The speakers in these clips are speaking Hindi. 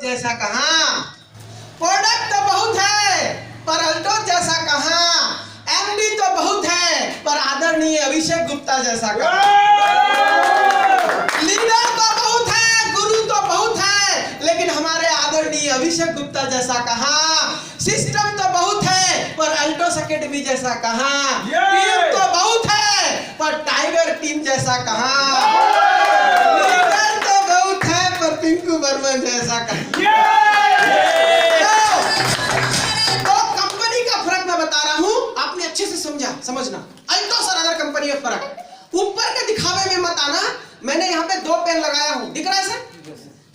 जैसा कहां? प्रोडक्ट तो बहुत है पर अल्टोस जैसा कहां? एमडी तो बहुत है पर आदरणीय अभिषेक गुप्ता जैसा कहां? लीडर तो बहुत है, गुरु तो बहुत है, लेकिन हमारे आदरणीय अभिषेक गुप्ता जैसा कहां? सिस्टम तो बहुत है पर अल्टोस एकेडमी जैसा कहां? टीम तो बहुत है पर टाइगर टीम जैसा कहां? लीडर तो बहुत है पर पिंकू बर्मन जैसा कहां? तो कंपनी का फर्क मैं बता रहा हूं, आपने अच्छे से समझना। अल्टोस और अदर कंपनी में फर्क। ऊपर के दिखावे में मत आना। मैंने यहाँ पे 2 पेन लगाया हूं, दिख रहा है सर?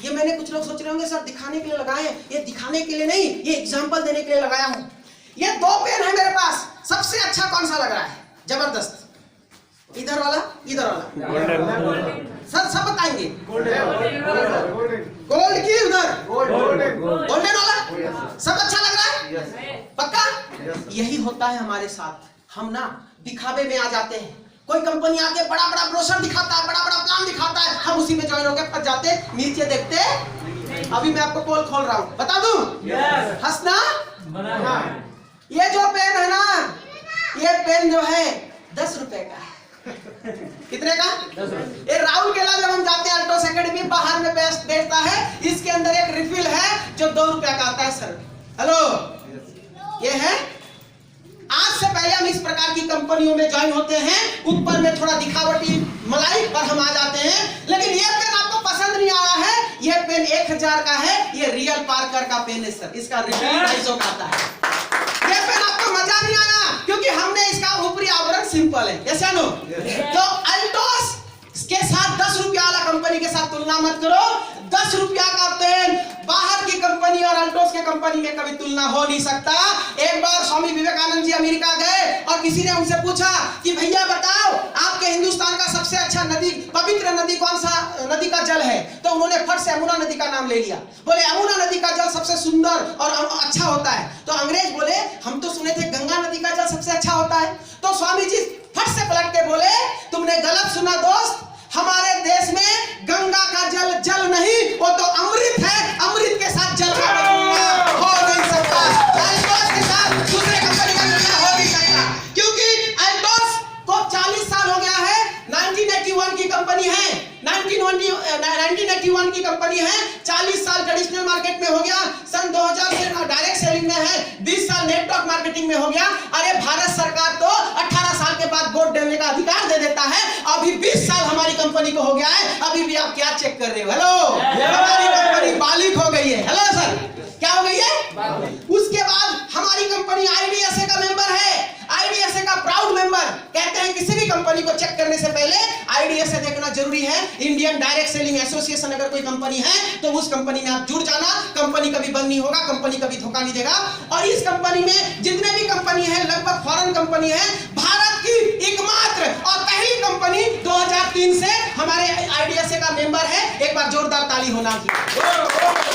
ये मैंने, कुछ लोग सोच रहे होंगे सर दिखाने के लिए लगाए हैं। ये दिखाने के लिए नहीं, ये एग्जांपल देने के लिए लगाया हूं। ये 2 पेन है मेरे पास। सबसे अच्छा कौन सा लग रहा है? जबरदस्त। इधर वाला, इधर वाला। सर सब बताएंगे। गोल्ड की उधर, गोल्डन वाला सब अच्छा लग रहा है? पक्का? यही होता है हमारे साथ। हम ना दिखावे में आ जाते हैं। कोई कंपनी आके बड़ा बड़ा ब्रोशर दिखाता है, बड़ा बड़ा प्लान दिखाता है, हम उसी में ज्वाइन होकर फंस जाते, नीचे देखते। अभी मैं आपको पोल खोल रहा हूं, बता दूं? हंसना। ये जो पेन है ना, ये पेन जो है 10 रुपए का है। कितने का? 10 रुपए। ये राहुल केला जब हम जाते हैं अल्टोस एकेडमी, बाहर में बेचता है। इसके अंदर एक रिफिल है जो 2 रुपए का आता है सर। हेलो, ये है। आज से पहले हम इस प्रकार की कंपनियों में ज्वाइन होते हैं, ऊपर में थोड़ा दिखावटी मलाई और हम आ जाते हैं। लेकिन ये पेन आपको पसंद नहीं आ रहा है, ये पेन 1000 का है, ये रियल पार्कर का पेन है सर। इसका रिफिल 250 का आता है। ये पेन आपको मजा नहीं आना क्योंकि हमने इसका ऊपरी आवरण सिंपल है। यस या नो? तो अल्टोस के साथ 10 रुपया वाला कंपनी के साथ तुलना मत करो। 10 रुपया का पेन बाहर की कंपनी और अल्टोस के कंपनी में कभी तुलना हो नहीं सकता। एक बार स्वामी विवेकानंद जी अमेरिका गए और किसी ने उनसे पूछा कि भैया बताओ, आपके हिंदुस्तान का सबसे अच्छा नदी, पवित्र नदी कौन सा नदी का जल है? तो उन्होंने फट से यमुना नदी का नाम ले लिया। बोले यमुना नदी का जल सबसे सुंदर और अच्छा होता है। तो अंग्रेज बोले हम तो सुने थे गंगा नदी का जल सबसे अच्छा होता है। तो स्वामी जी फट से पलट के बोले तुमने गलत सुना दोस्त, हमारे देश में गंगा का जल जल नहीं, वो तो अमृत है। अमृत के साथ जल का हो नहीं सकता। अल्टोस के साथ दूसरे कंपनी का तुलना हो नहीं सकता क्योंकि अल्टोस को 40 साल हो गया है। 1981 की कंपनी है, 1981 की कंपनी है। 40 साल ट्रेडिशनल मार्केट में हो गया, सन 2000 से डायरेक्ट सेलिंग में है, 20 साल नेटवर्क मार्केटिंग में हो गया। अरे भारत सरकार तो 18 साल के बाद वोट देने का अधिकार दे देता है। अभी 20 साल हमारी कंपनी को हो गया है, अभी भी आप क्या चेक कर रहे हो? हेलो, हमारी कंपनी बालिक हो गई है। हेलो सर, क्या हो गई है? उसके बाद हमारी कंपनी आईडीएसए का मेंबर है। आईडीएसए का प्राउड मेंबर। कहते हैं किसी भी कंपनी को चेक करने से पहले आईडीएसए देखना जरूरी है। इंडियन डायरेक्ट सेलिंग एसोसिएशन अगर कोई कंपनी है तो उस कंपनी में आप जुड़ जाना। कंपनी कभी बंद नहीं होगा, कंपनी कभी धोखा नहीं देगा। और इस कंपनी में जितने भी कंपनी है लगभग फॉरेन कंपनी है। भारत की एकमात्र और पहली कंपनी 2003 से हमारे आईडीएसए का मेंबर है। एक बार जोरदार ताली होना चाहिए।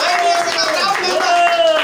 आईडीएसए का प्राउड मेंबर।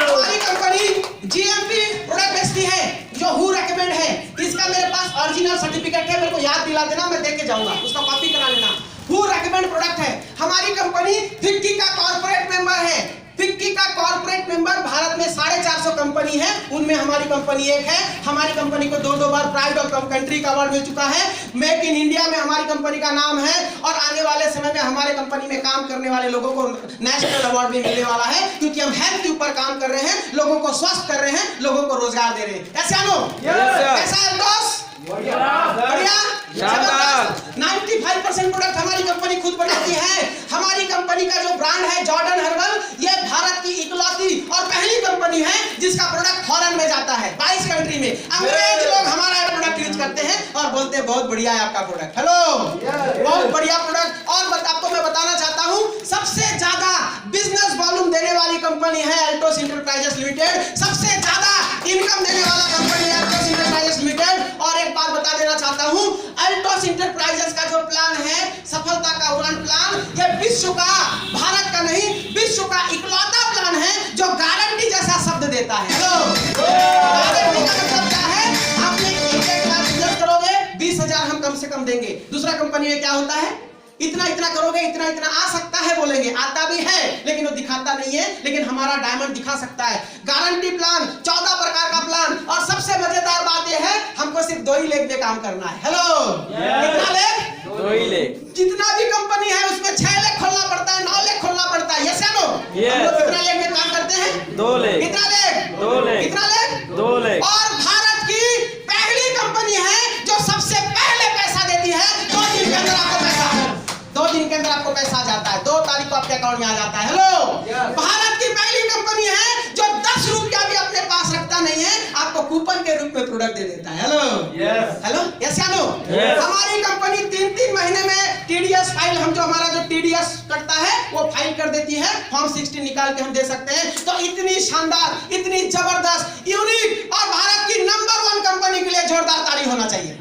हमारी कंपनी जीएमपी प्रोडक्ट बेचती है जो हु रेकमेंड है। इसका मेरे पास ओरिजिनल सर्टिफिकेट है, मेरे को याद दिला देना, मैं देके जाऊंगा, उसका कॉपी करा लेना। हु रेकमेंड प्रोडक्ट है। हमारी कंपनी फिक्की का कॉर्पोरेट मेंबर है। फिक्की का कॉर्पोरेट मेंबर भारत में 450 कंपनी है, उनमें हमारी कंपनी एक है। हमारी कंपनी को 2 बार प्राइड ऑफ कंट्री का अवार्ड मिल चुका है। मेक इन इंडिया में हमारी कंपनी का नाम है और आने वाले समय में हमारे कंपनी में काम करने वाले लोगों को नेशनल अवार्ड भी मिलने वाला है क्योंकि हम हेल्थ के ऊपर काम कर रहे हैं, लोगों को स्वस्थ कर रहे हैं, लोगों को रोजगार दे रहे हैं। कैसे आनो? कैसा है बॉस? बढ़िया, शानदार। 95% प्रोडक्ट हमारी कंपनी खुद बनाती है। हमारी कंपनी का जो ब्रांड है जॉर्डन हर्बल, ये भारत की इकलौती और पहली कंपनी है जिसका प्रोडक्ट फॉरेन में जाता है, 22 कंट्री में। अंग्रेज लोग हमारा प्रोडक्ट यूज करते हैं और बोलते हैं बहुत बढ़िया है आपका प्रोडक्ट। हेलो, बहुत बढ़िया प्रोडक्ट। और आपको मैं बताना चाहता हूं सबसे ज्यादा बिजनेस वॉल्यूम देने वाली कंपनी है अल्टोस इंटरप्राइजेस लिमिटेड। सबसे ज्यादा इनकम देने वाला कंपनी है अल्टोस इंटरप्राइजेस लिमिटेड। और एक बात बता देना चाहता हूं, अल्टोस इंटरप्राइजेस का जो प्लान है, सफलता का उड़ान प्लान, ये विश्व का, भारत का नहीं, विश्व का इकलौता प्लान है जो गारंटी जैसा शब्द देता है। हेलो, गारंटी का मतलब क्या है? आपने 1 लाख बिजनेस करोगे, 20,000 हम कम से कम देंगे। दूसरा कंपनी में क्या होता है? इतना इतना करोगे, इतना इतना आ सकता है बोलेंगे, आता भी है लेकिन वो दिखाता नहीं है, लेकिन हमारा डायमंड दिखा सकता है। गारंटी प्लान, 14 प्रकार का प्लान, और सबसे मजेदार बात यह है हमको सिर्फ 2 ही लेग में काम करना है। हेलो, कितना लेग? 2 ही लेग। जितना भी कंपनी है उसमें 6 लेग खोलना पड़ता है, 9 लेग खोलना पड़ता है। यस या नो? हम लोग कितना लेग में काम करते हैं? 2 लेग। कितना लेग? 2 लेग। कितना लेग? 2 लेग। और भारत की पहली कंपनी है जो सबसे पहले पैसा देती है। 2 दिन के अंदर आपको पैसा, 2 दिन के अंदर आपको पैसा आ जाता है, 2 तारीख को आपके अकाउंट में आ जाता है। हेलो, भारत की पहली कंपनी है जो 10 रुपया भी अपने पास रखता नहीं है, आपको कूपन के रूप में प्रोडक्ट दे देता है। हेलो, हेलो, यस या नो? हमारी कंपनी 3-3 महीने में टीडीएस फाइल, हम जो हमारा जो टीडीएस कटता है वो फाइल कर देती है, फॉर्म 60 निकाल के हम दे सकते हैं। तो इतनी शानदार, इतनी जबरदस्त, यूनिक और भारत की नंबर 1 कंपनी के लिए जोरदार ताली होना चाहिए।